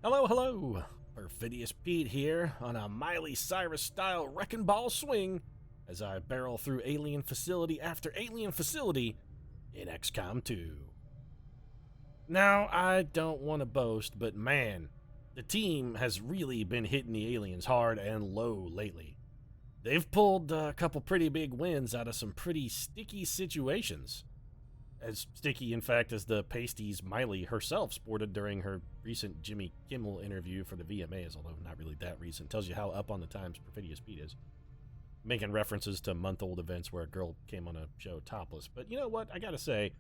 Hello, hello! Perfidious Pete here on a Miley Cyrus-style wrecking ball swing as I barrel through alien facility after alien facility in XCOM 2. Now, I don't want to boast, but man, the team has really been hitting the aliens hard and low lately. They've pulled a couple pretty big wins out of some pretty sticky situations. As sticky, in fact, as the pasties Miley herself sported during her recent Jimmy Kimmel interview for the VMAs, although not really that recent. Tells you how up on the times Perfidious Pete is. Making references to month-old events where a girl came on a show topless. But you know what? I gotta say,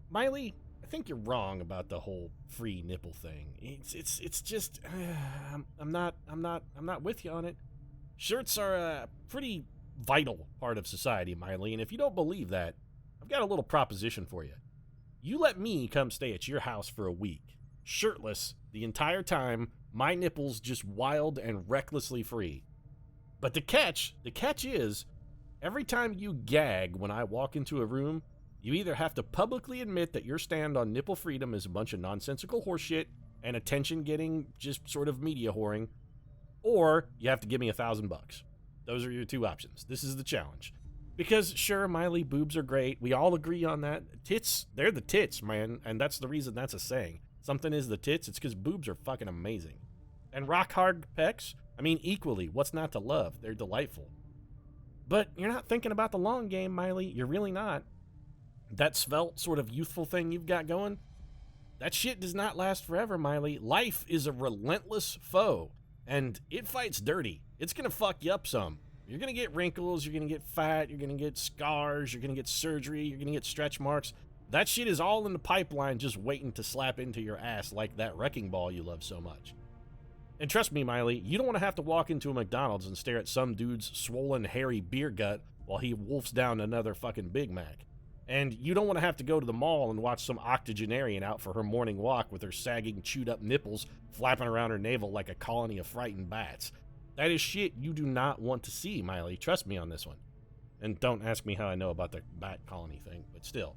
Miley, I think you're wrong about the whole free nipple thing. It's just I'm not with you on it. Shirts are a pretty vital part of society, Miley, and if you don't believe that, I've got a little proposition for you. You let me come stay at your house for a week, shirtless the entire time, my nipples just wild and recklessly free. But the catch is, every time you gag when I walk into a room, you either have to publicly admit that your stand on nipple freedom is a bunch of nonsensical horseshit and attention-getting, just sort of media whoring, or you have to give me $1,000. Those are your two options. This is the challenge. Because, sure, Miley, boobs are great. We all agree on that. Tits, they're the tits, man. And that's the reason that's a saying. Something is the tits, it's because boobs are fucking amazing. And rock-hard pecs, I mean, equally, what's not to love? They're delightful. But you're not thinking about the long game, Miley. You're really not. That svelte sort of youthful thing you've got going, that shit does not last forever, Miley. Life is a relentless foe, and it fights dirty. It's gonna fuck you up some. You're going to get wrinkles, you're going to get fat, you're going to get scars, you're going to get surgery, you're going to get stretch marks. That shit is all in the pipeline just waiting to slap into your ass like that wrecking ball you love so much. And trust me, Miley, you don't want to have to walk into a McDonald's and stare at some dude's swollen, hairy beer gut while he wolfs down another fucking Big Mac. And you don't want to have to go to the mall and watch some octogenarian out for her morning walk with her sagging, chewed-up nipples flapping around her navel like a colony of frightened bats. That is shit you do not want to see, Miley. Trust me on this one. And don't ask me how I know about the bat colony thing, but still.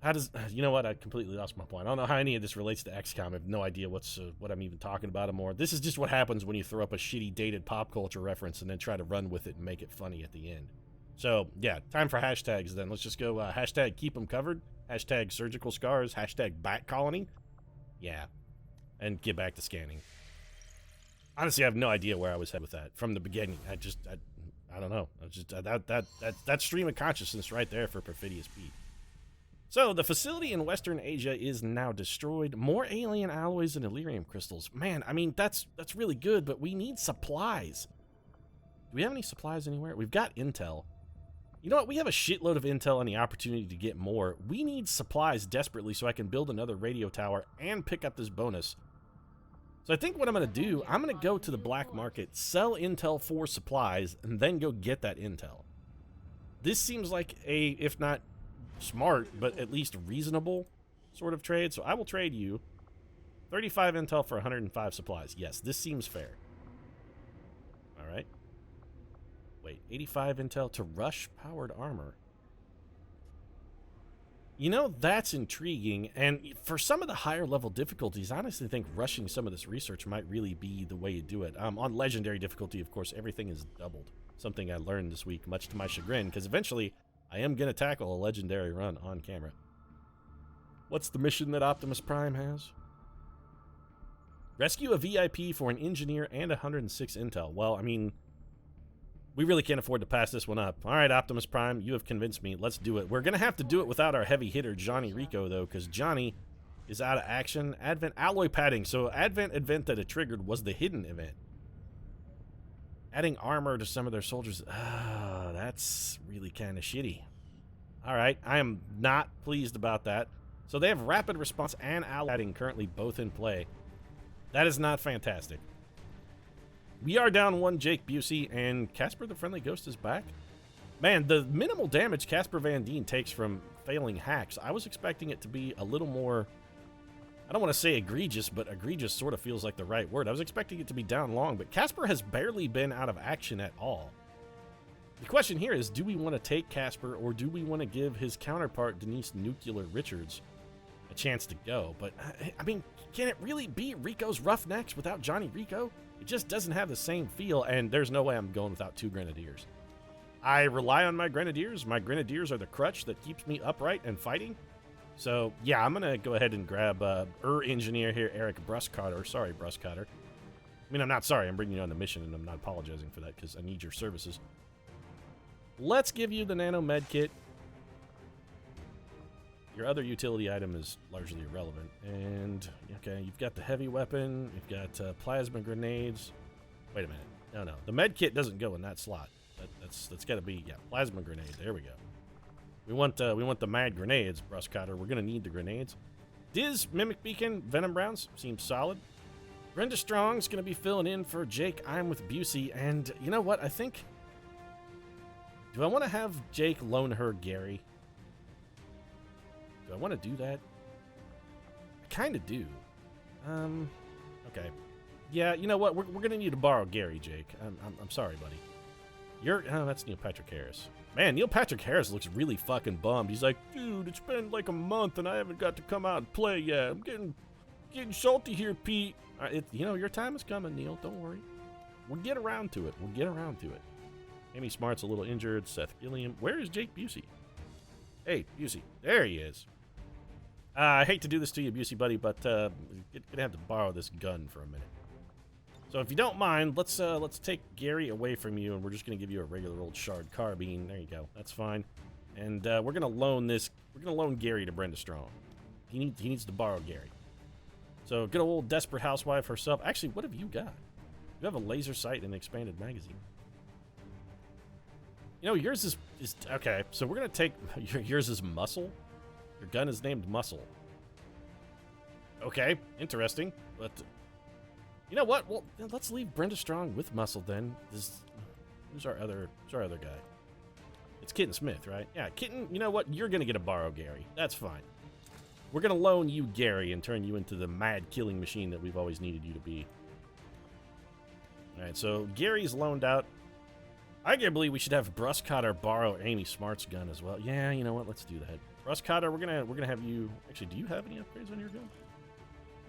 How does... You know what? I completely lost my point. I don't know how any of this relates to XCOM. I have no idea what I'm even talking about anymore. This is just what happens when you throw up a shitty dated pop culture reference and then try to run with it and make it funny at the end. So, yeah, time for hashtags then. Let's just go hashtag keep them covered, hashtag surgical scars, hashtag bat colony. Yeah. And get back to scanning. Honestly, I have no idea where I was headed with that from the beginning. I don't know. That stream of consciousness right there for Perfidious Pete. So, the facility in Western Asia is now destroyed. More alien alloys and Illyrium crystals. Man, I mean, that's really good, but we need supplies. Do we have any supplies anywhere? We've got intel. You know what? We have a shitload of intel and the opportunity to get more. We need supplies desperately so I can build another radio tower and pick up this bonus. So I think what I'm going to do, I'm going to go to the black market, sell intel for supplies, and then go get that intel. This seems like a, if not smart, but at least reasonable sort of trade. So I will trade you 35 intel for 105 supplies. Yes, this seems fair. All right. Wait, 85 intel to rush powered armor. You know, that's intriguing, and for some of the higher level difficulties, I honestly think rushing some of this research might really be the way you do it. On legendary difficulty, of course, everything is doubled. Something I learned this week, much to my chagrin, because eventually I am going to tackle a legendary run on camera. What's the mission that Optimus Prime has? Rescue a VIP for an engineer and 106 intel. Well, I mean, we really can't afford to pass this one up. All right, Optimus Prime, you have convinced me. Let's do it. We're going to have to do it without our heavy hitter, Johnny Rico, though, because Johnny is out of action. Advent alloy padding. So Advent event that it triggered was the hidden event. Adding armor to some of their soldiers. That's really kind of shitty. All right, I am not pleased about that. So they have rapid response and alloy padding currently both in play. That is not fantastic. We are down one Jake Busey, and Casper the Friendly Ghost is back. Man, the minimal damage Casper Van Dien takes from failing hacks, I was expecting it to be a little more, I don't want to say egregious, but egregious sort of feels like the right word. I was expecting it to be down long, but Casper has barely been out of action at all. The question here is, do we want to take Casper, or do we want to give his counterpart, Denise Nuclear Richards, a chance to go. But, I mean, can it really be Rico's Roughnecks without Johnny Rico? It just doesn't have the same feel, and there's no way I'm going without 2 Grenadiers. I rely on my Grenadiers. My Grenadiers are the crutch that keeps me upright and fighting. So, yeah, I'm going to go ahead and grab engineer here, Eric Bruscotter. Sorry, Bruscotter. I mean, I'm not sorry. I'm bringing you on the mission, and I'm not apologizing for that because I need your services. Let's give you the Nano Med Kit. Your other utility item is largely irrelevant. And, okay, you've got the heavy weapon. You've got plasma grenades. Wait a minute. No. The Med Kit doesn't go in that slot. That's got to be, yeah, plasma grenade. There we go. We want the mad grenades, Bruscotter. We're gonna need the grenades. Diz, Mimic Beacon, Venom Browns seems solid. Brenda Strong's gonna be filling in for Jake. I'm with Busey, and you know what? I think. Do I want to have Jake loan her Gary? Do I want to do that? I kind of do. Okay. Yeah, you know what? We're gonna need to borrow Gary, Jake. I'm sorry, buddy. That's Neil Patrick Harris. Man, Neil Patrick Harris looks really fucking bummed. He's like, dude, it's been like a month and I haven't got to come out and play yet. I'm getting salty here, Pete. Your time is coming, Neil. Don't worry. We'll get around to it. Amy Smart's a little injured. Seth Gilliam. Where is Jake Busey? Hey, Busey. There he is. I hate to do this to you, Busey, buddy, but gonna have to borrow this gun for a minute. So if you don't mind, let's take Gary away from you, and we're just gonna give you a regular old shard carbine. There you go. That's fine. And we're gonna loan Gary to Brenda Strong. He needs to borrow Gary. So good old desperate housewife herself. Actually, what have you got? You have a laser sight and an expanded magazine. Yours is okay. So we're gonna take yours is muscle. Your gun is named Muscle. Okay, interesting, but. You know what? Well, let's leave Brenda Strong with Muscle then. Who's our other guy? It's Kitten Smith, right? Yeah, Kitten, you know what? You're going to get a borrow Gary. That's fine. We're going to loan you Gary and turn you into the mad killing machine that we've always needed you to be. All right, so Gary's loaned out. Arguably, we should have Bruscotter borrow Amy Smart's gun as well. Yeah, you know what? Let's do that. Bruscotter, we're gonna have you. Actually, do you have any upgrades on your gun?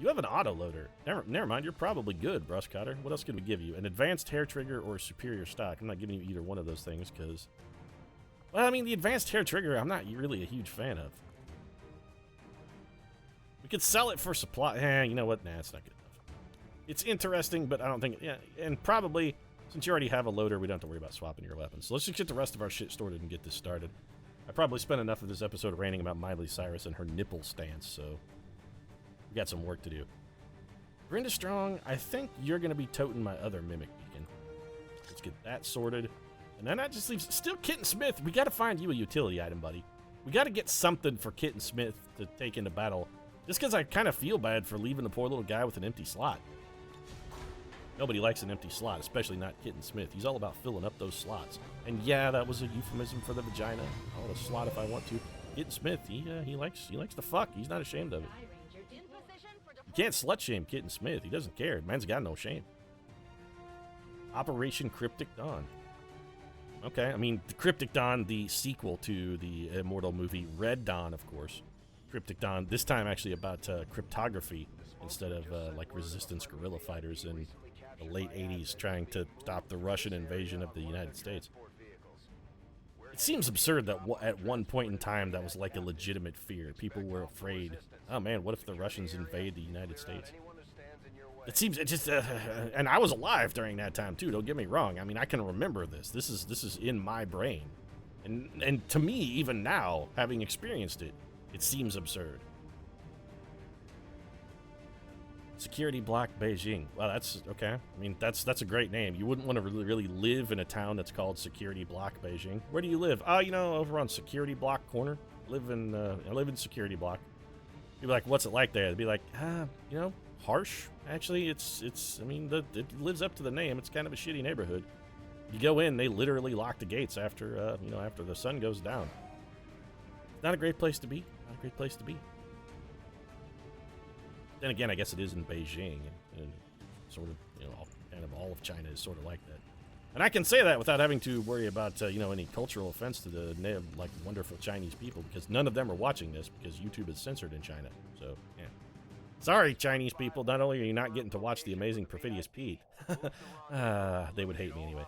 You have an autoloader. Never mind, you're probably good, Bruscotter. What else can we give you? An advanced hair trigger or superior stock? I'm not giving you either one of those things because... Well, I mean, the advanced hair trigger, I'm not really a huge fan of. We could sell it for supply. You know what? Nah, it's not good enough. It's interesting, but I don't think... Yeah, and probably, since you already have a loader, we don't have to worry about swapping your weapons. So let's just get the rest of our shit sorted and get this started. I probably spent enough of this episode ranting about Miley Cyrus and her nipple stance, so... We got some work to do. Brenda Strong, I think you're going to be toting my other Mimic Beacon. Let's get that sorted. And then that just leaves... Still Kitten Smith. We got to find you a utility item, buddy. We got to get something for Kitten Smith to take into battle. Just because I kind of feel bad for leaving the poor little guy with an empty slot. Nobody likes an empty slot, especially not Kitten Smith. He's all about filling up those slots. And yeah, that was a euphemism for the vagina. I'll have a slot if I want to. Kitten Smith, he likes to fuck. He's not ashamed of it. You can't slut-shame Kitten Smith. He doesn't care. Man's got no shame. Operation Cryptic Dawn. Okay, I mean, Cryptic Dawn, the sequel to the immortal movie Red Dawn, of course. Cryptic Dawn, this time actually about cryptography instead of, like, resistance guerrilla fighters in the late 80s trying to stop the Russian invasion of the United States. It seems absurd that at one point in time that was like a legitimate fear. People were afraid. Oh man, what if the Russians invade the United States? It just, and I was alive during that time too. Don't get me wrong. I mean, I can remember this. This is in my brain, and to me, even now, having experienced it, it seems absurd. Security Block Beijing. Well, that's okay. I mean, that's a great name. You wouldn't want to really live in a town that's called Security Block Beijing. Where do you live? Oh, over on Security Block Corner. I live in Security Block. You'd be like, what's it like there? They'd be like, harsh. Actually, I mean, it lives up to the name. It's kind of a shitty neighborhood. You go in, they literally lock the gates after the sun goes down. Not a great place to be. Not a great place to be. Then again, I guess it is in Beijing, and sort of, all of China is sort of like that. And I can say that without having to worry about, you know, any cultural offense to the, like, wonderful Chinese people, because none of them are watching this because YouTube is censored in China. So, yeah. Sorry, Chinese people. Not only are you not getting to watch the amazing Perfidious Pete, they would hate me anyway.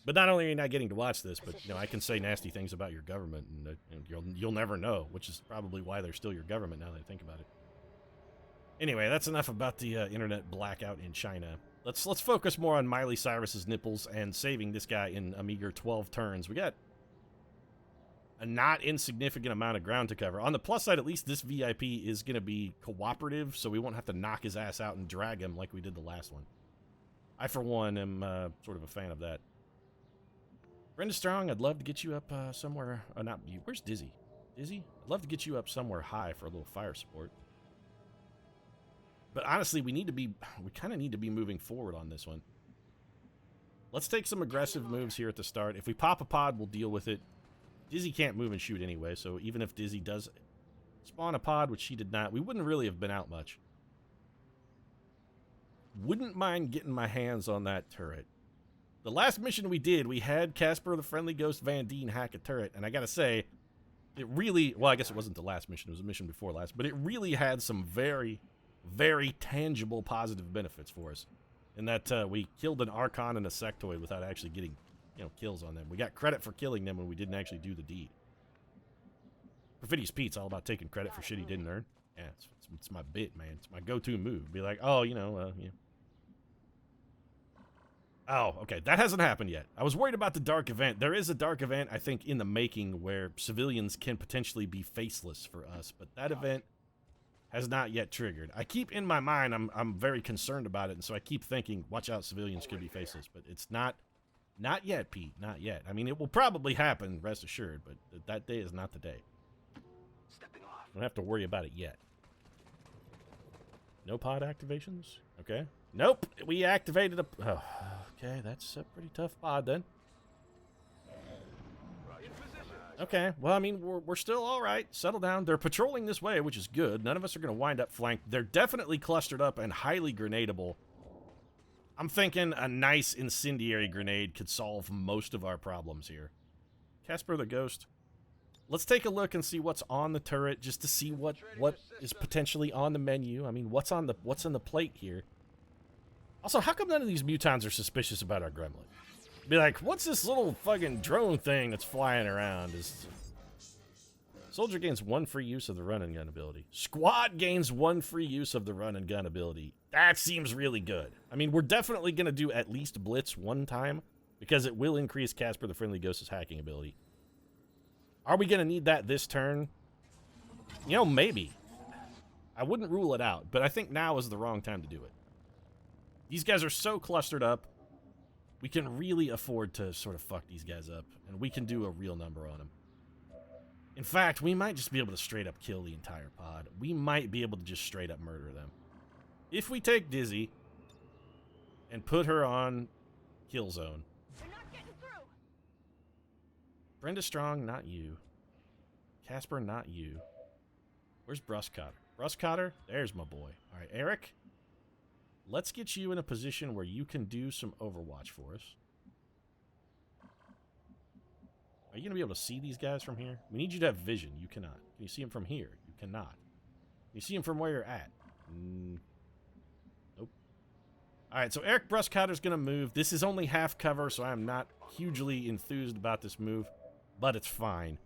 But not only are you not getting to watch this, but, you know, I can say nasty things about your government, and you'll never know, which is probably why they're still your government now that I think about it. Anyway, that's enough about the internet blackout in China. Let's focus more on Miley Cyrus's nipples and saving this guy in a meager 12 turns. We got a not insignificant amount of ground to cover. On the plus side, at least this VIP is going to be cooperative, so we won't have to knock his ass out and drag him like we did the last one. I, for one, am sort of a fan of that. Brenda Strong, I'd love to get you up somewhere. Not you. Where's Dizzy? Dizzy? I'd love to get you up somewhere high for a little fire support. But honestly, we kind of need to be moving forward on this one. Let's take some aggressive moves here at the start. If we pop a pod, we'll deal with it. Dizzy can't move and shoot anyway, so even if Dizzy does spawn a pod, which she did not, we wouldn't really have been out much. Wouldn't mind getting my hands on that turret. The last mission we did, we had Casper the Friendly Ghost Van Dien hack a turret, and I gotta say, it really, well, I guess it wasn't the last mission, it was a mission before last, but it really had some very, very tangible positive benefits for us. In that we killed an Archon and a Sectoid without actually getting, you know, kills on them. We got credit for killing them when we didn't actually do the deed. Perfidious Pete's all about taking credit for shit he didn't earn. Yeah, it's my bit, man. It's my go-to move. Be like, oh, you know, yeah. Oh, okay, that hasn't happened yet. I was worried about the dark event. There is a dark event, I think, in the making where civilians can potentially be faceless for us, but that event has not yet triggered. I keep in my mind, I'm very concerned about it, and so I keep thinking, watch out, civilians could be faceless, but it's not yet, Pete, not yet. I mean, it will probably happen, rest assured, but that day is not the day. Don't have to worry about it yet. No pod activations? Okay. Nope, we activated a... Oh, okay, that's a pretty tough pod then. Okay, well, I mean, we're still all right. Settle down. They're patrolling this way, which is good. None of us are going to wind up flanked. They're definitely clustered up and highly grenadable. I'm thinking a nice incendiary grenade could solve most of our problems here. Casper the Ghost. Let's take a look and see what's on the turret, just to see what is potentially on the menu. I mean, what's on the plate here? Also, how come none of these mutons are suspicious about our gremlin? Be like, what's this little fucking drone thing that's flying around? Soldier gains 1 free use of the run and gun ability. Squad gains 1 free use of the run and gun ability. That seems really good. I mean, we're definitely going to do at least Blitz 1 time, because it will increase Casper the Friendly Ghost's hacking ability. Are we going to need that this turn? You know, maybe. I wouldn't rule it out, but I think now is the wrong time to do it. These guys are so clustered up. We can really afford to sort of fuck these guys up, and we can do a real number on them. In fact, we might just be able to straight up kill the entire pod. We might be able to just straight up murder them. If we take Dizzy and put her on kill zone. They're not getting through. Brenda Strong, not you. Casper, not you. Where's Bruscotter? Bruscotter? There's my boy. All right, Eric. Let's get you in a position where you can do some Overwatch for us. Are you going to be able to see these guys from here? We need you to have vision. You cannot. Can you see them from here? You cannot. Can you see them from where you're at? Nope. Alright, so Eric Bruscotter's going to move. This is only half cover, so I'm not hugely enthused about this move, but it's fine.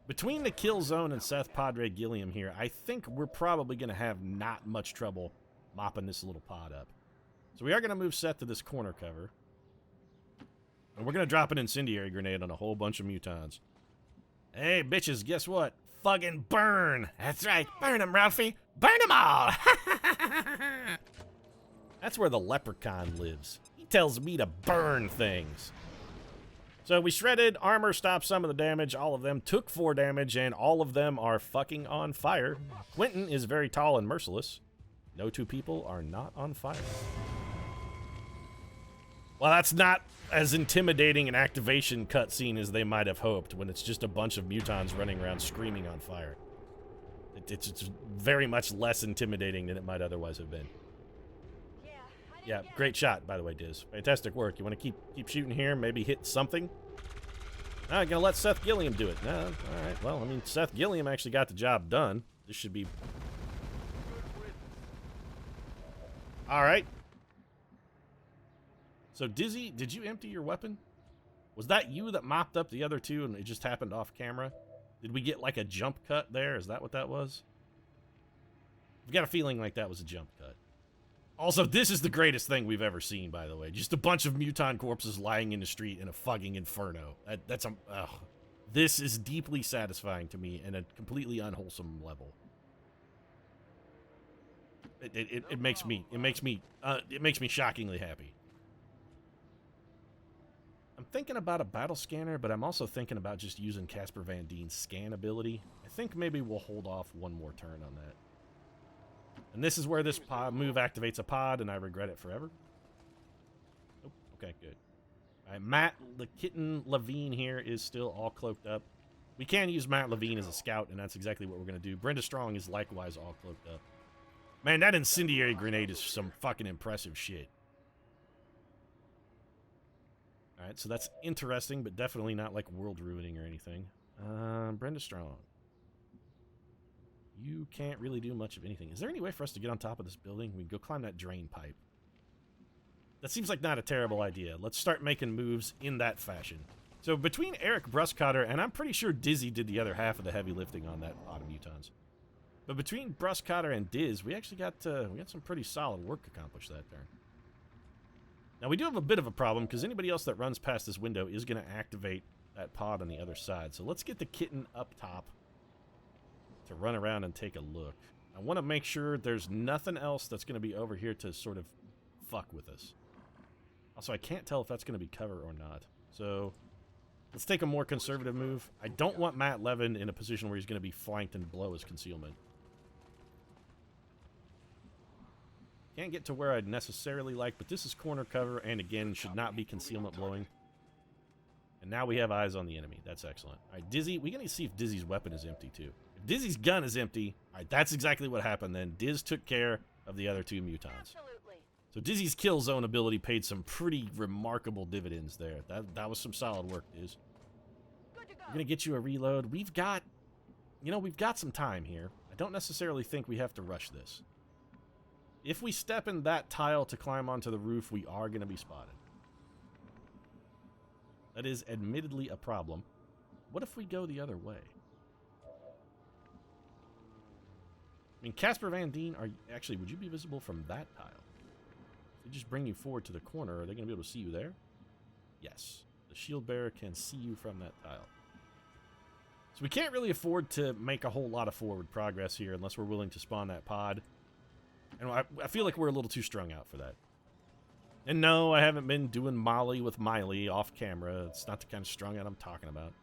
Between the kill zone and Seth Padre Gilliam here, I think we're probably going to have not much trouble mopping this little pod up. So we are going to move Seth to this corner cover. And we're going to drop an incendiary grenade on a whole bunch of mutons. Hey, bitches, guess what? Fucking burn! That's right, burn them, Ralphie! Burn them all! That's where the leprechaun lives. He tells me to burn things. So we shredded, armor stopped some of the damage, all of them took 4 damage, and all of them are fucking on fire. Quentin is very tall and merciless. No 2 people are not on fire. Well, that's not as intimidating an activation cutscene as they might have hoped when it's just a bunch of mutons running around screaming on fire. It's very much less intimidating than it might otherwise have been. Yeah, I Yeah, great shot, by the way, Diz. Fantastic work. You want to keep shooting here, maybe hit something? I'm gonna let Seth Gilliam do it. No, all right. Well, I mean, Seth Gilliam actually got the job done. This should be... All right. So, Dizzy, did you empty your weapon? Was that you that mopped up the other two and it just happened off camera? Did we get like a jump cut there? Is that what that was? I've got a feeling like that was a jump cut. Also, this is the greatest thing we've ever seen, by the way. Just a bunch of muton corpses lying in the street in a fucking inferno. This is deeply satisfying to me in a completely unwholesome level. It makes me shockingly happy. I'm thinking about a battle scanner, but I'm also thinking about just using Casper Van Dien's scan ability. I think maybe we'll hold off one more turn on that. And this is where this pod move activates a pod, and I regret it forever. Oh, okay, good. All right, Matt the Kitten Levine here is still all cloaked up. We can use Matt Levine as a scout, and that's exactly what we're going to do. Brenda Strong is likewise all cloaked up. Man, that incendiary grenade is some fucking impressive shit. All right, so that's interesting, but definitely not like world-ruining or anything. Brenda Strong. You can't really do much of anything. Is there any way for us to get on top of this building? We can go climb that drain pipe. That seems like not a terrible idea. Let's start making moves in that fashion. So between Eric Bruscotter, and I'm pretty sure Dizzy did the other half of the heavy lifting on that pot of mutons. But between Bruscotter and Diz, we actually got some pretty solid work accomplished that turn. Now we do have a bit of a problem because anybody else that runs past this window is going to activate that pod on the other side. So let's get the kitten up top to run around and take a look. I want to make sure there's nothing else that's going to be over here to sort of fuck with us. Also, I can't tell if that's going to be cover or not. So let's take a more conservative move. I don't want Matt Levin in a position where he's going to be flanked and blow his concealment. Can't get to where I'd necessarily like, but this is corner cover, and again, should not be concealment blowing. And now we have eyes on the enemy. That's excellent. All right, Dizzy, we got to see if Dizzy's weapon is empty, too. If Dizzy's gun is empty, all right, that's exactly what happened then. Diz took care of the other two mutons. Absolutely. So Dizzy's kill zone ability paid some pretty remarkable dividends there. That was some solid work, Diz. We're going to get you a reload. We've got some time here. I don't necessarily think we have to rush this. If we step in that tile to climb onto the roof, we are going to be spotted. That is admittedly a problem. What if we go the other way? I mean, Casper Van Dien, would you be visible from that tile? If they just bring you forward to the corner, are they going to be able to see you there? Yes. The shield bearer can see you from that tile. So we can't really afford to make a whole lot of forward progress here unless we're willing to spawn that pod. And I feel like we're a little too strung out for that. And no, I haven't been doing Molly with Miley off camera. It's not the kind of strung out I'm talking about.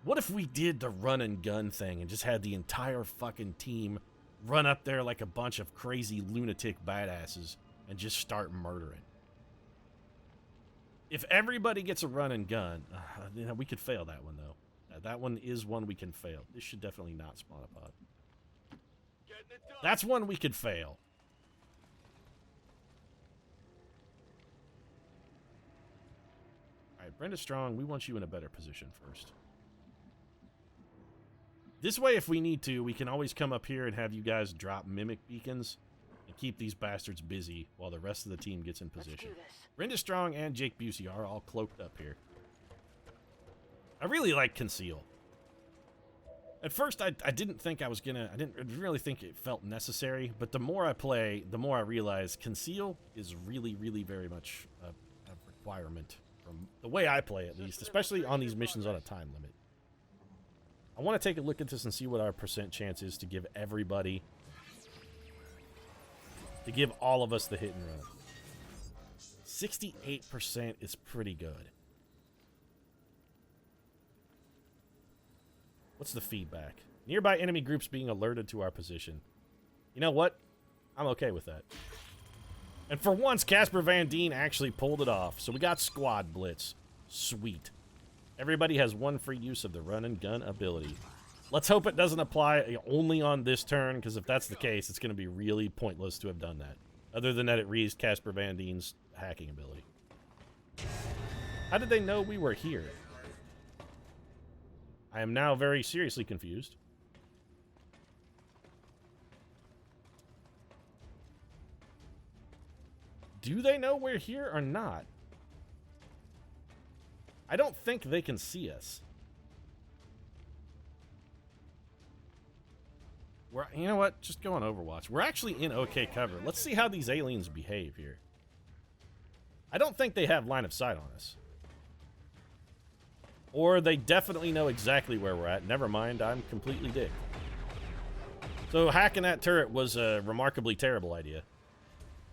What if we did the run and gun thing and just had the entire fucking team run up there like a bunch of crazy lunatic badasses and just start murdering? If everybody gets a run and gun, we could fail that one, though. That one is one we can fail. This should definitely not spawn a pod. That's one we could fail. Alright, Brenda Strong, we want you in a better position first. This way, if we need to, we can always come up here and have you guys drop mimic beacons and keep these bastards busy while the rest of the team gets in position. Brenda Strong and Jake Busey are all cloaked up here. I really like Conceal. At first, I didn't think I was gonna... I didn't really think it felt necessary, but the more I play, the more I realize Conceal is really, really very much a requirement, from the way I play at least, especially on these missions on a time limit. I want to take a look at this and see what our percent chance is to give everybody... to give all of us the hit and run. 68% is pretty good. What's the feedback? Nearby enemy groups being alerted to our position. You know what? I'm okay with that. And for once, Casper Van Dien actually pulled it off. So we got Squad Blitz. Sweet. Everybody has one free use of the run and gun ability. Let's hope it doesn't apply only on this turn, because if that's the case, it's going to be really pointless to have done that. Other than that, it reads Casper Van Dien's hacking ability. How did they know we were here? I am now very seriously confused. Do they know we're here or not? I don't think they can see us. You know what? Just go on Overwatch. We're actually in okay cover. Let's see how these aliens behave here. I don't think they have line of sight on us. Or they definitely know exactly where we're at. Never mind, I'm completely dick. So hacking that turret was a remarkably terrible idea.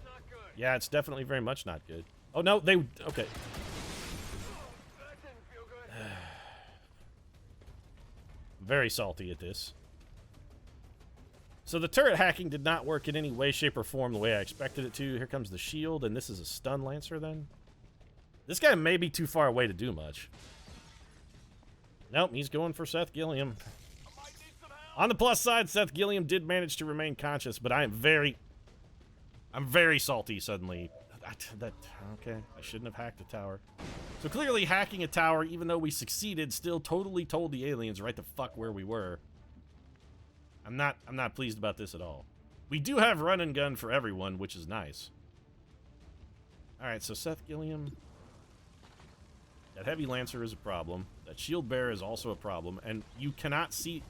Not good. Yeah, it's definitely very much not good. Oh, no, they... Okay. That didn't feel good. Very salty at this. So the turret hacking did not work in any way, shape, or form the way I expected it to. Here comes the shield, and this is a stun lancer then. This guy may be too far away to do much. Nope, he's going for Seth Gilliam. I might need some help. On the plus side, Seth Gilliam did manage to remain conscious, but I'm very salty suddenly. Okay, I shouldn't have hacked a tower. So clearly hacking a tower, even though we succeeded, still totally told the aliens right the fuck where we were. I'm not pleased about this at all. We do have run and gun for everyone, which is nice. Alright, so Seth Gilliam. That heavy lancer is a problem. That shield bearer is also a problem. And you cannot see...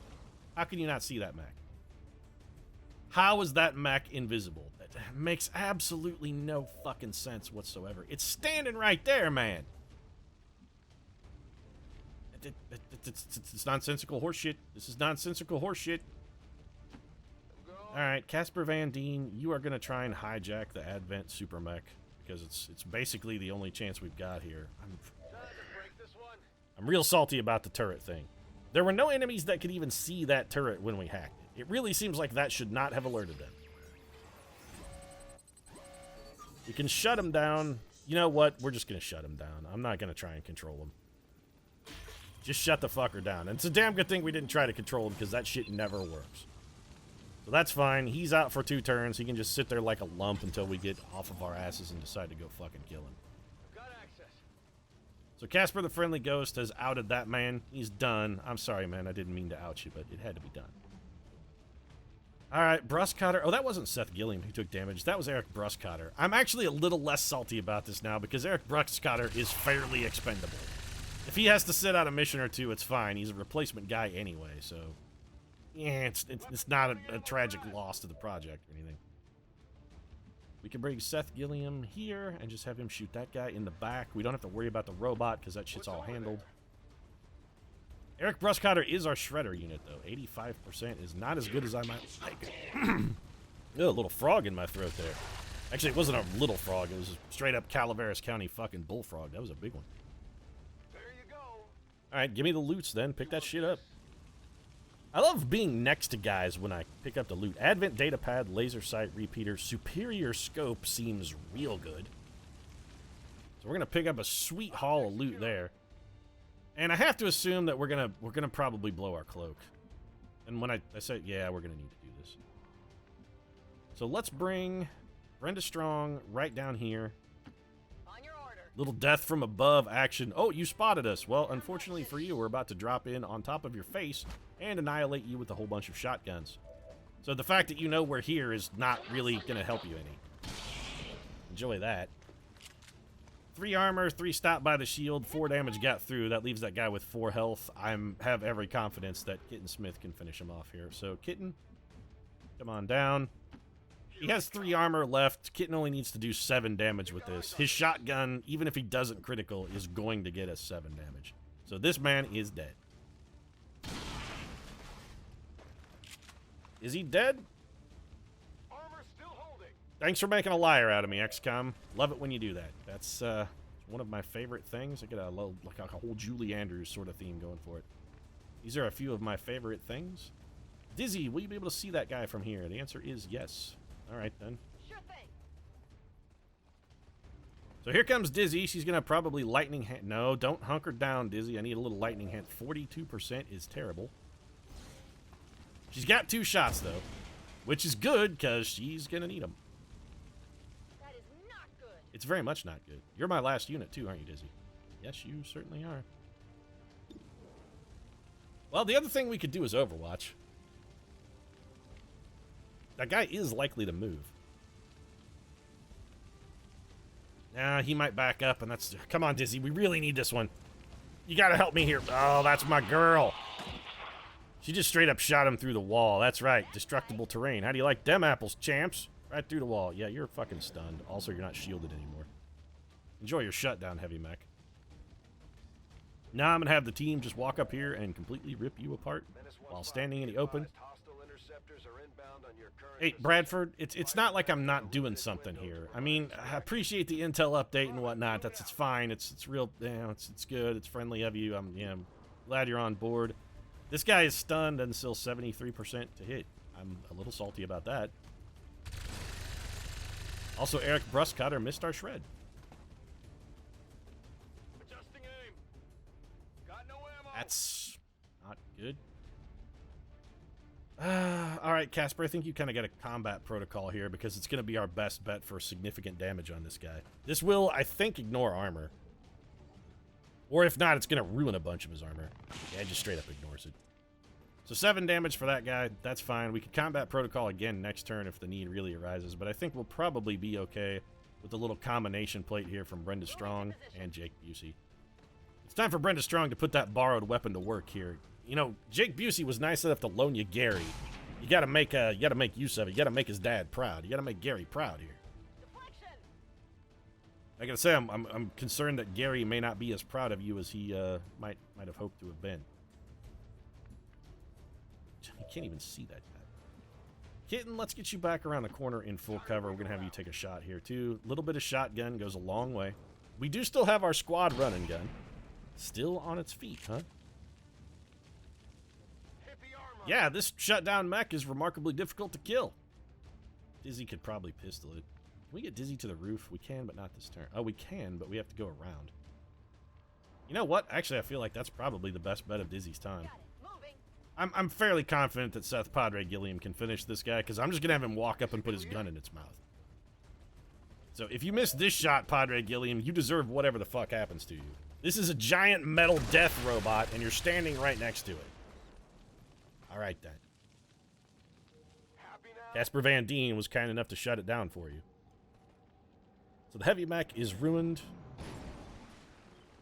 How can you not see that mech? How is that mech invisible? That makes absolutely no fucking sense whatsoever. It's standing right there, man. It's nonsensical horseshit. This is nonsensical horseshit. Alright, Casper Van Dien, you are going to try and hijack the Advent Super Mech. Because it's basically the only chance we've got here. I'm real salty about the turret thing. There were no enemies that could even see that turret when we hacked it. It really seems like that should not have alerted them. We can shut them down. You know what? We're just going to shut them down. I'm not going to try and control them. Just shut the fucker down. And it's a damn good thing we didn't try to control him because that shit never works. So that's fine. He's out for 2 turns. He can just sit there like a lump until we get off of our asses and decide to go fucking kill him. Got access. So Casper the Friendly Ghost has outed that man. He's done. I'm sorry, man. I didn't mean to out you, but it had to be done. Alright, Bruscotter. Oh, that wasn't Seth Gilliam who took damage. That was Eric Bruscotter. I'm actually a little less salty about this now because Eric Bruscotter is fairly expendable. If he has to sit out a mission or 2, it's fine. He's a replacement guy anyway, so... Yeah, it's not a tragic loss to the project or anything. We can bring Seth Gilliam here and just have him shoot that guy in the back. We don't have to worry about the robot because that shit's all handled. Eric Bruscotter is our shredder unit, though. 85% is not as good as I might like. A little frog in my throat there. Actually, it wasn't a little frog. It was a straight-up Calaveras County fucking bullfrog. That was a big one. There you go. All right, give me the loots then. Pick that shit up. I love being next to guys when I pick up the loot. Advent Datapad, Laser Sight Repeater, Superior Scope seems real good. So we're gonna pick up a sweet haul of loot there. And I have to assume that we're gonna probably blow our cloak. And when I say yeah, we're gonna need to do this. So let's bring Brenda Strong right down here. On your order. Little death from above action. Oh, you spotted us. Well, unfortunately for you, we're about to drop in on top of your face and annihilate you with a whole bunch of shotguns. So the fact that you know we're here is not really going to help you any. Enjoy that. 3 armor, 3 stopped by the shield, 4 damage got through. That leaves that guy with 4 health. I have every confidence that Kitten Smith can finish him off here. So Kitten, come on down. He has 3 armor left. Kitten only needs to do 7 damage with this. His shotgun, even if he doesn't critical, is going to get us 7 damage. So this man is dead. Is he dead? Armor still holding. Thanks for making a liar out of me, XCOM. Love it when you do that. That's one of my favorite things. I get a little, like a whole Julie Andrews sort of theme going for it. These are a few of my favorite things. Dizzy, will you be able to see that guy from here? The answer is yes. All right, then. Sure thing. So here comes Dizzy. She's going to probably lightning hand. No, don't hunker down, Dizzy. I need a little lightning hand. 42% is terrible. She's got 2 shots, though, which is good because she's going to need them. It's very much not good. You're my last unit too, aren't you, Dizzy? Yes, you certainly are. Well, the other thing we could do is Overwatch. That guy is likely to move. Nah, he might back up, and that's... Come on, Dizzy, we really need this one. You gotta help me here. Oh, that's my girl. She just straight up shot him through the wall. That's right, destructible terrain. How do you like them apples, champs? Right through the wall. Yeah, you're fucking stunned. Also, you're not shielded anymore. Enjoy your shutdown, heavy mech. Now I'm gonna have the team just walk up here and completely rip you apart while standing in the open. Hey, Bradford, it's not like I'm not doing something here. I mean, I appreciate the intel update and whatnot. It's fine. It's real. You know, it's good. It's friendly of you. I'm glad you're on board. This guy is stunned and still 73% to hit. I'm a little salty about that. Also, Eric Brustcutter missed our shred. Adjusting aim. Got no ammo. That's not good. All right, Casper, I think you kind of got a combat protocol here because it's going to be our best bet for significant damage on this guy. This will, I think, ignore armor. Or if not, it's going to ruin a bunch of his armor. Yeah, it just straight up ignores it. So 7 damage for that guy. That's fine. We could combat protocol again next turn if the need really arises, but I think we'll probably be okay with the little combination plate here from Brenda Strong and Jake Busey. It's time for Brenda Strong to put that borrowed weapon to work here. You know, Jake Busey was nice enough to loan you Gary. You gotta make use of it. You gotta make his dad proud. You gotta make Gary proud here. Deflection. I gotta say, I'm concerned that Gary may not be as proud of you as he might have hoped to have been. You can't even see that guy. Kitten, let's get you back around the corner in full cover. We're gonna have you take a shot here too. A little bit of shotgun goes a long way. We do still have our squad running gun. Still on its feet, huh? Yeah, this shutdown mech is remarkably difficult to kill. Dizzy could probably pistol it. Can we get Dizzy to the roof? We can, but not this turn. Oh, we can, but we have to go around. You know what? Actually, I feel like that's probably the best bet of Dizzy's time. I'm fairly confident that Seth Padre Gilliam can finish this guy, because I'm just going to have him walk up and put his gun in its mouth. So if you miss this shot, Padre Gilliam, you deserve whatever the fuck happens to you. This is a giant metal death robot, and you're standing right next to it. All right, then. Casper Van Dien was kind enough to shut it down for you. So the heavy mech is ruined.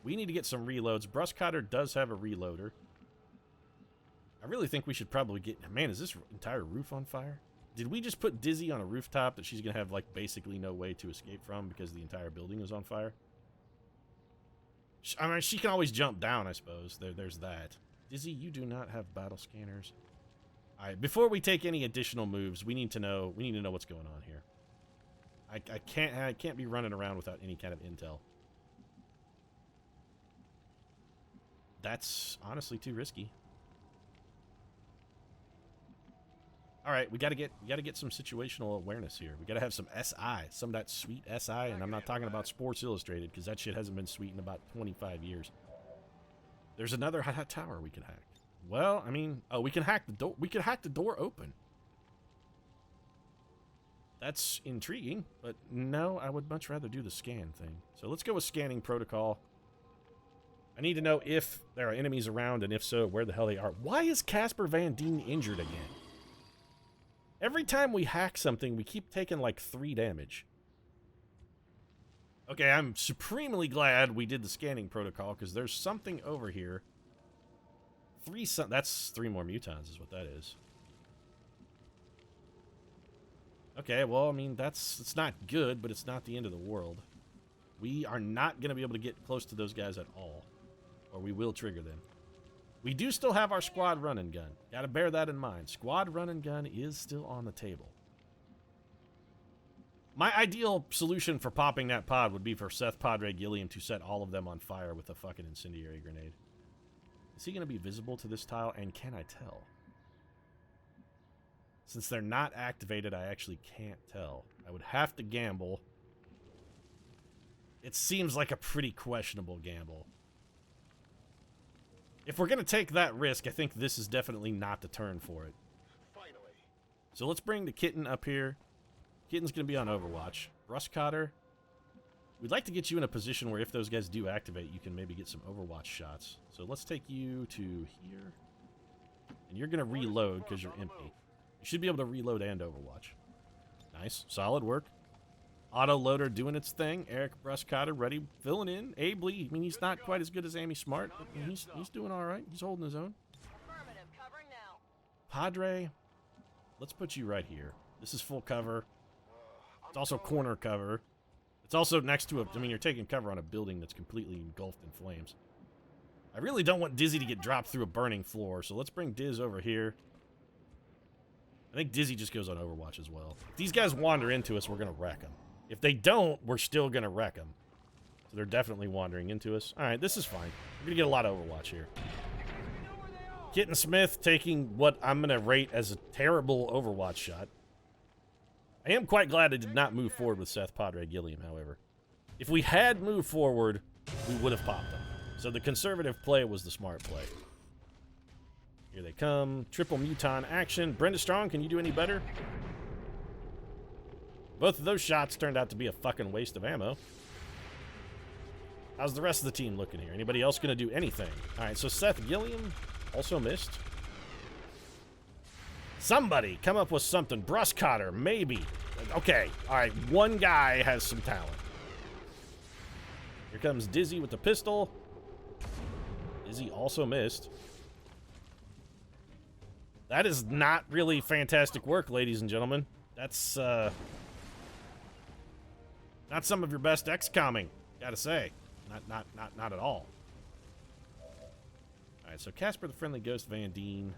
We need to get some reloads. Brustcutter does have a reloader. I really think we should probably get... Man, is this entire roof on fire? Did we just put Dizzy on a rooftop that she's going to have, like, basically no way to escape from because the entire building is on fire? I mean, she can always jump down, I suppose. There's that. Dizzy, you do not have battle scanners. All right, before we take any additional moves, we need to know what's going on here. I can't be running around without any kind of intel. That's honestly too risky. All right, we got to get some situational awareness here. We got to have some SI, some of that sweet SI, and I'm not talking about Sports Illustrated because that shit hasn't been sweet in about 25 years. There's another hot tower we can hack. Well, I mean, oh, we can hack the door. We can hack the door open. That's intriguing, but no, I would much rather do the scan thing. So let's go with scanning protocol. I need to know if there are enemies around, and if so, where the hell they are. Why is Casper Van Dien injured again? Every time we hack something, we keep taking like 3 damage. Okay, I'm supremely glad we did the scanning protocol, because there's something over here. That's 3 more mutons is what that is. Okay, well, I mean, it's not good, but it's not the end of the world. We are not going to be able to get close to those guys at all, or we will trigger them. We do still have our squad running gun. Got to bear that in mind. Squad running gun is still on the table. My ideal solution for popping that pod would be for Seth Padre Gilliam to set all of them on fire with a fucking incendiary grenade. Is he going to be visible to this tile, and can I tell? Since they're not activated, I actually can't tell. I would have to gamble. It seems like a pretty questionable gamble. If we're going to take that risk, I think this is definitely not the turn for it. Finally. So let's bring the Kitten up here. Kitten's going to be on Overwatch. Brustcutter. We'd like to get you in a position where if those guys do activate, you can maybe get some Overwatch shots. So let's take you to here. And you're going to reload because you're empty. You should be able to reload and Overwatch. Nice. Solid work. Auto loader doing its thing. Eric Bruscotter ready, filling in ably. I mean, he's not quite as good as Amy Smart, but he's doing all right. He's holding his own. Padre, let's put you right here. This is full cover. It's also corner cover. It's also next to a, I mean, you're taking cover on a building that's completely engulfed in flames. I really don't want Dizzy to get dropped through a burning floor, so let's bring Diz over here. I think Dizzy just goes on Overwatch as well. If these guys wander into us, we're going to wreck them. If they don't, we're still going to wreck them. So they're definitely wandering into us. All right, this is fine. We're going to get a lot of Overwatch here. Kitten Smith taking what I'm going to rate as a terrible Overwatch shot. I am quite glad I did not move forward with Seth Padre Gilliam, however. If we had moved forward, we would have popped them. So the conservative play was the smart play. Here they come. Triple Muton action. Brenda Strong, can you do any better? Both of those shots turned out to be a fucking waste of ammo. How's the rest of the team looking here? Anybody else going to do anything? All right, so Seth Gilliam also missed. Somebody come up with something. Bruscotter, maybe. Okay, all right, one guy has some talent. Here comes Dizzy with the pistol. Dizzy also missed. That is not really fantastic work, ladies and gentlemen. That's, not some of your best XCOMing, gotta say. Not at all. Alright, so Casper the Friendly Ghost Van Deen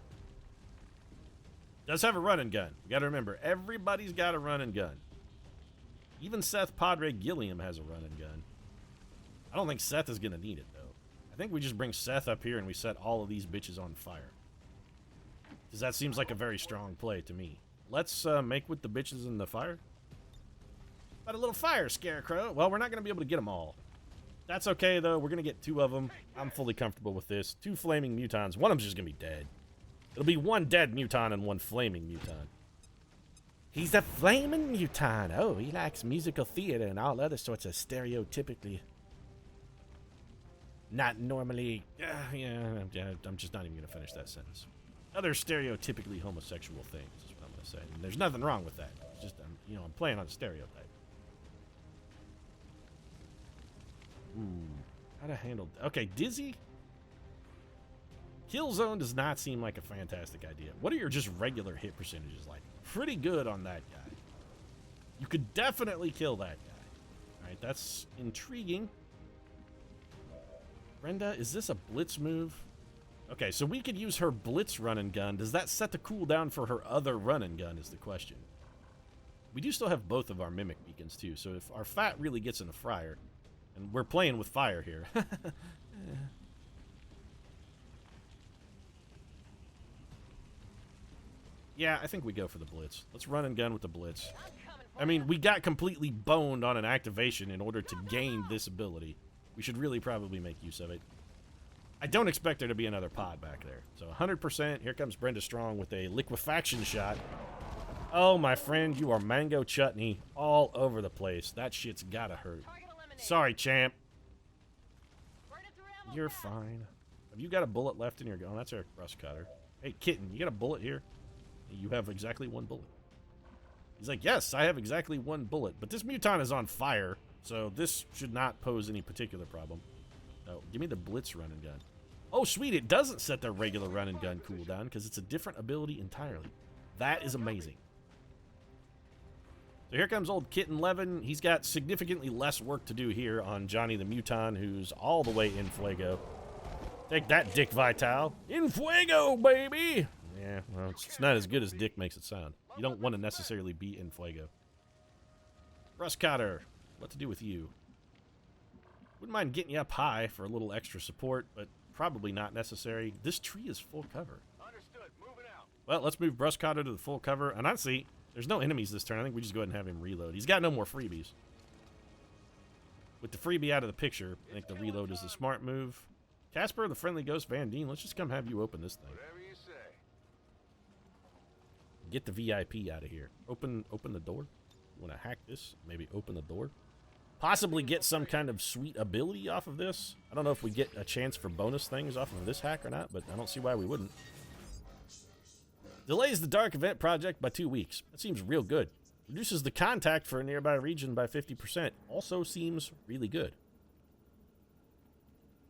does have a run and gun. You gotta remember, everybody's got a run and gun. Even Seth Padre Gilliam has a run and gun. I don't think Seth is gonna need it, though. I think we just bring Seth up here and we set all of these bitches on fire. Because that seems like a very strong play to me. Let's make with the bitches in the fire. But a little fire, Scarecrow. Well, we're not going to be able to get them all. That's okay, though. We're going to get 2 of them. I'm fully comfortable with this. 2 flaming mutons. One of them's just going to be dead. It'll be 1 dead muton and 1 flaming muton. He's a flaming muton. Oh, he likes musical theater and all other sorts of stereotypically... Not normally... yeah, I'm just not even going to finish that sentence. Other stereotypically homosexual things is what I'm going to say. And there's nothing wrong with that. It's just, you know, I'm playing on a stereotype. How to handle... Okay, Dizzy? Killzone does not seem like a fantastic idea. What are your just regular hit percentages like? Pretty good on that guy. You could definitely kill that guy. Alright, that's intriguing. Brenda, is this a blitz move? Okay, so we could use her blitz run and gun. Does that set the cooldown for her other run and gun is the question. We do still have both of our mimic beacons too, so if our fat really gets in a fryer, and we're playing with fire here. Yeah, I think we go for the blitz. Let's run and gun with the blitz. I mean, we got completely boned on an activation in order to gain this ability. We should really probably make use of it. I don't expect there to be another pod back there. So 100%, here comes Brenda Strong with a liquefaction shot. Oh, my friend, you are mango chutney all over the place. That shit's gotta hurt. Sorry, champ. You're fine. Have you got a bullet left in your gun? Oh, that's Eric Bruscotter. Hey, kitten, you got a bullet here? You have exactly 1 bullet. He's like, yes, I have exactly 1 bullet. But this muton is on fire, so this should not pose any particular problem. Oh, give me the blitz run and gun. Oh, sweet, it doesn't set the regular run and gun cooldown because it's a different ability entirely. That is amazing. So here comes old Kitten Levin. He's got significantly less work to do here on Johnny the Muton, who's all the way in Fuego. Take that, Dick Vitale. In Fuego, baby! Yeah, well, it's not as good as Dick makes it sound. You don't want to necessarily be in Fuego. Bruscotter, what to do with you? Wouldn't mind getting you up high for a little extra support, but probably not necessary. This tree is full cover. Understood. Moving out. Well, let's move Bruscotter to the full cover. And honestly, there's no enemies this turn. I think we just go ahead and have him reload. He's got no more freebies. With the freebie out of the picture, I think the reload is the smart move. Casper, the Friendly Ghost Van Deen, let's just come have you open this thing. Whatever you say. Get the VIP out of here. Open the door. You want to hack this? Maybe open the door. possibly get some kind of sweet ability off of this. I don't know if we get a chance for bonus things off of this hack or not, but I don't see why we wouldn't. Delays the Dark Event project by 2 weeks. That seems real good. Reduces the contact for a nearby region by 50%. Also seems really good.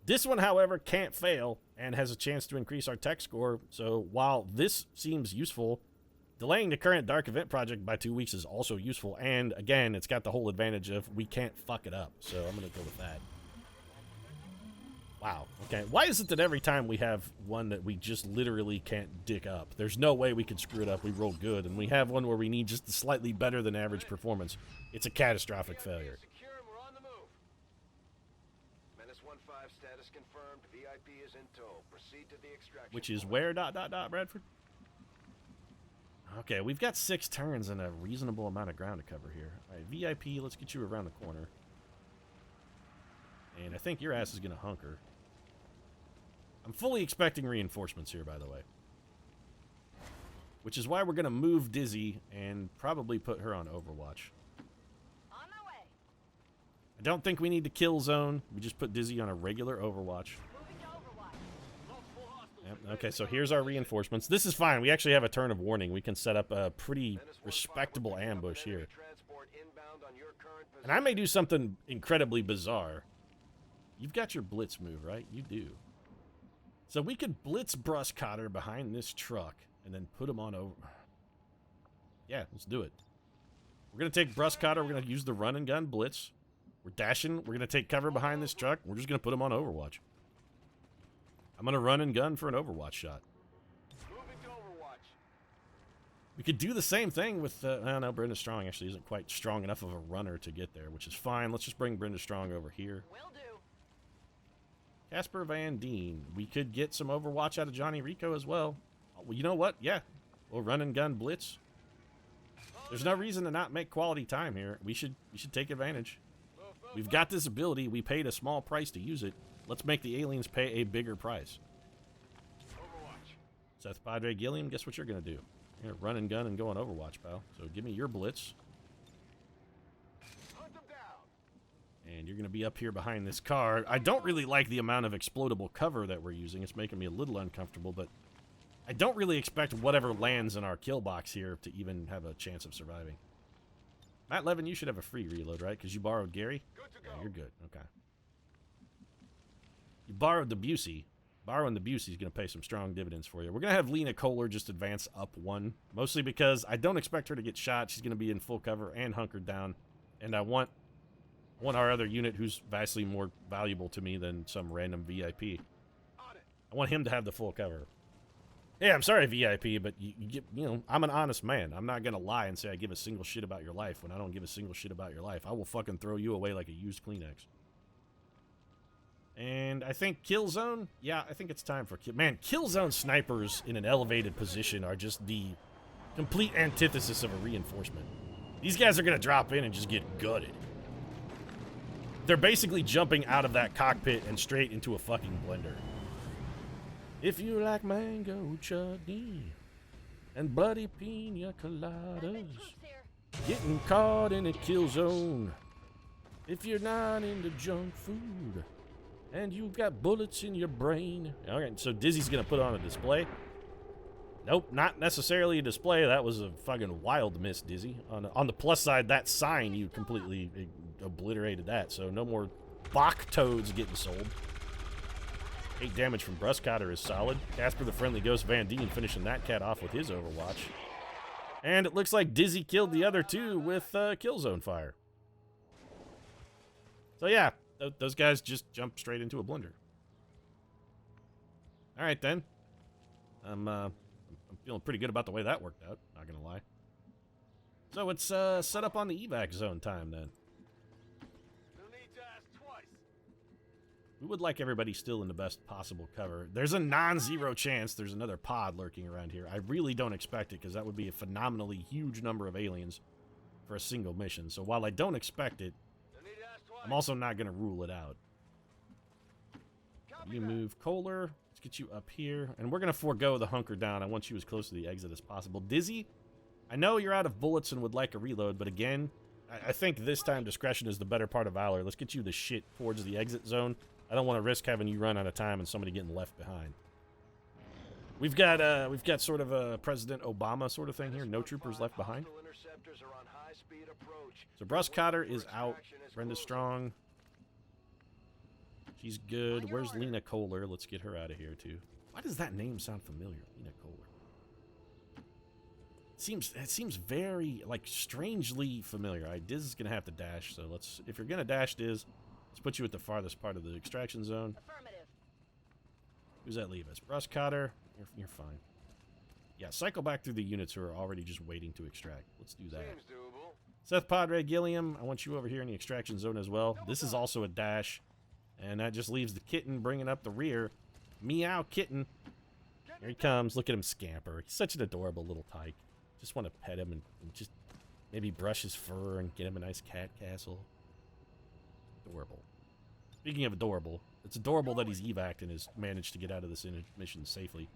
This one, however, can't fail and has a chance to increase our tech score. So while this seems useful, delaying the current Dark Event project by 2 weeks is also useful. And again, it's got the whole advantage of we can't fuck it up. So I'm going to go with that. Wow. Okay. Why is it that every time we have one that we just literally can't dick up? There's no way we could screw it up. We roll good. And we have one where we need just a slightly better than average performance. It's a catastrophic failure. Secure and we're on the move. Menace 1-5 status confirmed. VIP is in tow. Proceed to the extraction. Which is where, Bradford? Okay, we've got 6 turns and a reasonable amount of ground to cover here. All right, VIP, let's get you around the corner. And I think your ass is going to hunker. I'm fully expecting reinforcements here, by the way. Which is why we're going to move Dizzy and probably put her on Overwatch. On my way. I don't think we need to kill zone. We just put Dizzy on a regular Overwatch. Moving to Overwatch. Yep. Okay, so here's our reinforcements. This is fine. We actually have a turn of warning. We can set up a pretty respectable ambush here. And I may do something incredibly bizarre. You've got your blitz move, right? You do. So we could blitz Bruscotter behind this truck and then put him on over. Yeah, let's do it. We're going to take Bruscotter. We're going to use the run and gun blitz. We're dashing. We're going to take cover behind this truck. We're just going to put him on Overwatch. I'm going to run and gun for an Overwatch shot. Moving to Overwatch. We could do the same thing with, I don't know, Brenda Strong actually isn't quite strong enough of a runner to get there, which is fine. Let's just bring Brenda Strong over here. Will do. Casper Van Dien. We could get some Overwatch out of Johnny Rico as well. Well, you know what? Yeah. We'll run and gun blitz. There's no reason to not make quality time here. We should take advantage. We've got this ability. We paid a small price to use it. Let's make the aliens pay a bigger price. Overwatch. Seth Padre Gilliam, guess what you're going to do? You're going to run and gun and go on Overwatch, pal. So give me your blitz. Hunt them down. And you're going to be up here behind this car. I don't really like the amount of explodable cover that we're using. It's making me a little uncomfortable, but I don't really expect whatever lands in our kill box here to even have a chance of surviving. Matt Levin, you should have a free reload, right? Because you borrowed Gary? Good to go. Yeah, you're good. Okay. You borrowed the Busey. Borrowing the Busey is going to pay some strong dividends for you. We're going to have Lena Kohler just advance up 1, mostly because I don't expect her to get shot. She's going to be in full cover and hunkered down, and I want our other unit who's vastly more valuable to me than some random VIP. On it. I want him to have the full cover. Yeah, I'm sorry, VIP, but you know, I'm an honest man. I'm not going to lie and say I give a single shit about your life when I don't give a single shit about your life. I will fucking throw you away like a used Kleenex. And I think Killzone, yeah, I think it's time for Killzone snipers in an elevated position are just the complete antithesis of a reinforcement. These guys are going to drop in and just get gutted. They're basically jumping out of that cockpit and straight into a fucking blender. If you like mango chutney and bloody pina coladas, getting caught in a kill zone. If you're not into junk food and you've got bullets in your brain. All right, so Dizzy's going to put on a display. Nope, not necessarily a display. That was a fucking wild miss, Dizzy. On the plus side, that sign, you completely obliterated that. So no more Bach toads getting sold. 8 damage from Bruscotter is solid. Casper the Friendly Ghost Van Dien finishing that cat off with his Overwatch. And it looks like Dizzy killed the other 2 with Killzone fire. So yeah, those guys just jumped straight into a blender. All right then. I'm feeling pretty good about the way that worked out, not gonna lie. So it's set up on the evac zone time then. No need to ask twice. We would like everybody still in the best possible cover. There's a non-zero chance there's another pod lurking around here. I really don't expect it because that would be a phenomenally huge number of aliens for a single mission. So while I don't expect it, No need to ask twice. I'm also not going to rule it out. Copy You that. move Kohler. Let's get you up here. And we're going to forego the hunker down. I want you as close to the exit as possible. Dizzy, I know you're out of bullets and would like a reload, but again, I think this time discretion is the better part of valor. Let's get you the shit towards the exit zone. I don't want to risk having you run out of time and somebody getting left behind. We've got sort of a President Obama sort of thing here. No troopers left behind. So Bruce Cotter is out. Brenda Strong. She's good. Where's Lena Kohler? Let's get her out of here too. Why does that name sound familiar? Lena Kohler. It seems very, like, strangely familiar. All right, Diz is gonna have to dash, so let's, if you're gonna dash, Diz, let's put you at the farthest part of the extraction zone. Affirmative. Who's that leave us? Bruce Cotter, you're fine. Yeah, cycle back through the units who are already just waiting to extract. Let's do that. Seems doable. Seth Padre Gilliam, I want you over here in the extraction zone as well. This is also a dash, and that just leaves the kitten bringing up the rear. Meow kitten. Here he comes. Look at him scamper. He's such an adorable little tyke. Just want to pet him and just maybe brush his fur and get him a nice cat castle. Adorable. Speaking of adorable, it's adorable that he's evac'd and has managed to get out of this mission safely.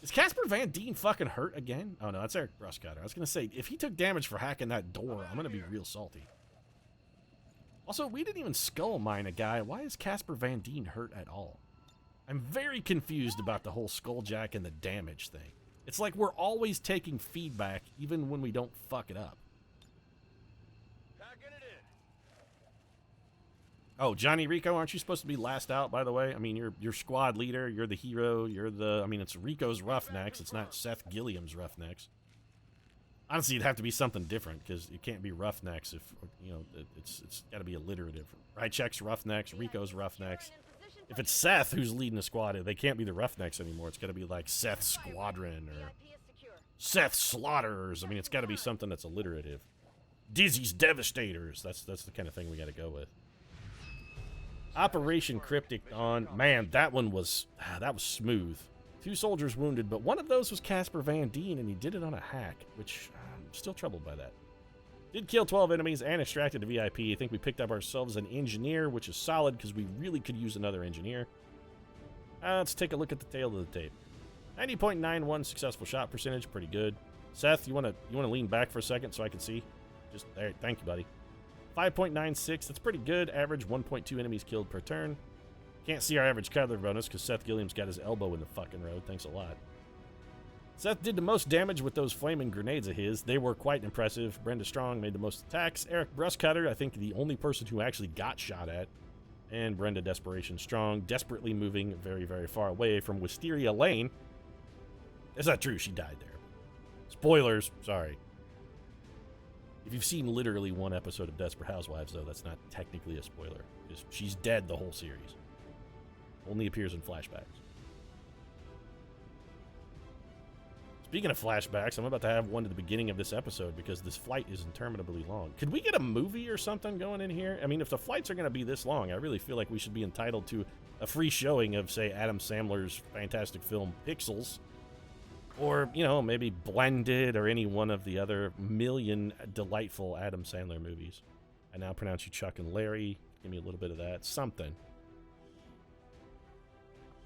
Is Casper Van Dien fucking hurt again? Oh no, that's Eric Bruscotter. I was going to say, if he took damage for hacking that door, I'm going to be real salty. Also, we didn't even skull mine a guy. Why is Casper Van Dien hurt at all? I'm very confused about the whole skulljack and the damage thing. It's like we're always taking feedback, even when we don't fuck it up. Packing it in. Oh, Johnny Rico, aren't you supposed to be last out, by the way? I mean, you're squad leader, you're the hero, I mean, it's Rico's Roughnecks, it's not Seth Gilliam's Roughnecks. Honestly, it'd have to be something different, because it can't be Roughnecks if, you know, it's got to be alliterative. Rychek's Roughnecks, Rico's Roughnecks. If it's Seth who's leading the squad, they can't be the Roughnecks anymore. It's got to be like Seth Squadron or Seth Slaughterers. I mean, it's got to be something that's alliterative. Dizzy's Devastators. That's the kind of thing we got to go with. Operation Cryptic Dawn. Man, that one was smooth. 2 soldiers wounded, but one of those was Casper Van Dien, and he did it on a hack, which I'm still troubled by that. Did kill 12 enemies and extracted a VIP. I think we picked up ourselves an engineer, which is solid because we really could use another engineer. Let's take a look at the tail of the tape. 90.91 successful shot percentage, pretty good. Seth, you wanna lean back for a second so I can see? Just there, thank you, buddy. 5.96, that's pretty good. Average 1.2 enemies killed per turn. Can't see our average color bonus because Seth Gilliam's got his elbow in the fucking road. Thanks a lot. Seth did the most damage with those flaming grenades of his. They were quite impressive. Brenda Strong made the most attacks. Eric Bruscutter, I think the only person who actually got shot at. And Brenda Desperation Strong, desperately moving very, very far away from Wisteria Lane. It's not true, she died there. Spoilers, sorry. If you've seen literally one episode of Desperate Housewives, though, that's not technically a spoiler. She's dead the whole series. Only appears in flashbacks. Speaking of flashbacks, I'm about to have one at the beginning of this episode because this flight is interminably long. Could we get a movie or something going in here? I mean, if the flights are going to be this long, I really feel like we should be entitled to a free showing of, say, Adam Sandler's fantastic film Pixels. Or, you know, maybe Blended or any one of the other million delightful Adam Sandler movies. I now pronounce you Chuck and Larry. Give me a little bit of that. Something.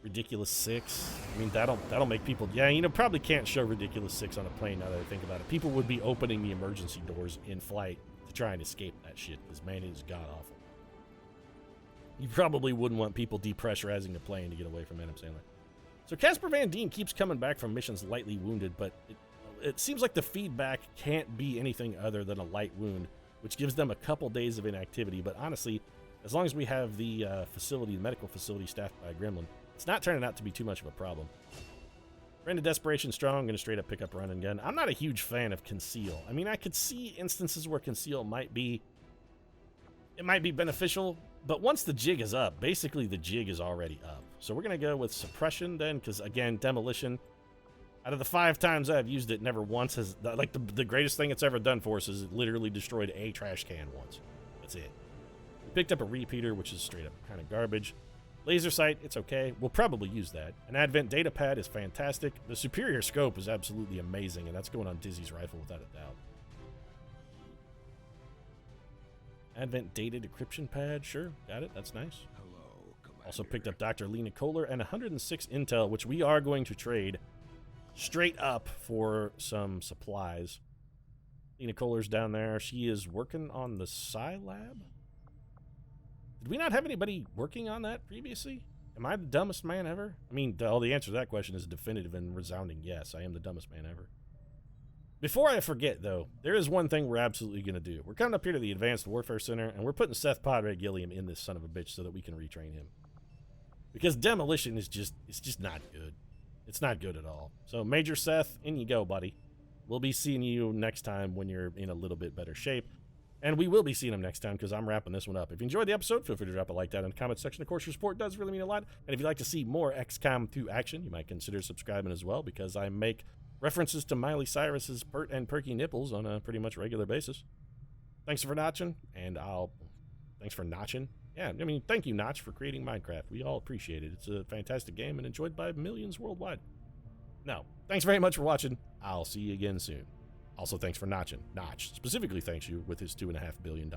Ridiculous 6. I mean, that'll make people... Yeah, you know, probably can't show Ridiculous 6 on a plane now that I think about it. People would be opening the emergency doors in flight to try and escape that shit, because, man, it is god-awful. You probably wouldn't want people depressurizing the plane to get away from Adam Sandler. So Casper Van Dien keeps coming back from missions lightly wounded, but it seems like the feedback can't be anything other than a light wound, which gives them a couple days of inactivity. But honestly, as long as we have the medical facility staffed by a gremlin, it's not turning out to be too much of a problem. Brenda Desperation Strong, I'm going to straight up pick up Run and Gun. I'm not a huge fan of Conceal. I mean, I could see instances where Conceal might be beneficial, but once the jig is up, basically the jig is already up. So we're going to go with Suppression then, because again, Demolition, out of the 5 times I've used it, never once has, like, the greatest thing it's ever done for us is it literally destroyed a trash can once. That's it. We picked up a repeater, which is straight up kind of garbage. Laser sight, it's okay. We'll probably use that. An Advent data pad is fantastic. The superior scope is absolutely amazing, and that's going on Dizzy's rifle without a doubt. Advent data decryption pad, sure, got it, that's nice. Hello, Commander. Also picked up Dr. Lena Kohler and 106 intel, which we are going to trade straight up for some supplies. Lena Kohler's down there. She is working on the Psi Lab. Did we not have anybody working on that previously? Am I the dumbest man ever? I mean, the answer to that question is a definitive and resounding yes. I am the dumbest man ever. Before I forget, though, there is one thing we're absolutely going to do. We're coming up here to the Advanced Warfare Center, and we're putting Seth Padre Gilliam in this son of a bitch so that we can retrain him. Because demolition is it's just not good. It's not good at all. So, Major Seth, in you go, buddy. We'll be seeing you next time when you're in a little bit better shape. And we will be seeing him next time because I'm wrapping this one up. If you enjoyed the episode, feel free to drop a like down in the comment section. Of course, your support does really mean a lot. And if you'd like to see more XCOM 2 action, you might consider subscribing as well because I make references to Miley Cyrus's pert and perky nipples on a pretty much regular basis. Thanks for notching, and thanks for notching. Yeah, I mean, thank you, Notch, for creating Minecraft. We all appreciate it. It's a fantastic game and enjoyed by millions worldwide. No, thanks very much for watching. I'll see you again soon. Also, thanks for notching. Notch specifically thanks you with his $2.5 billion.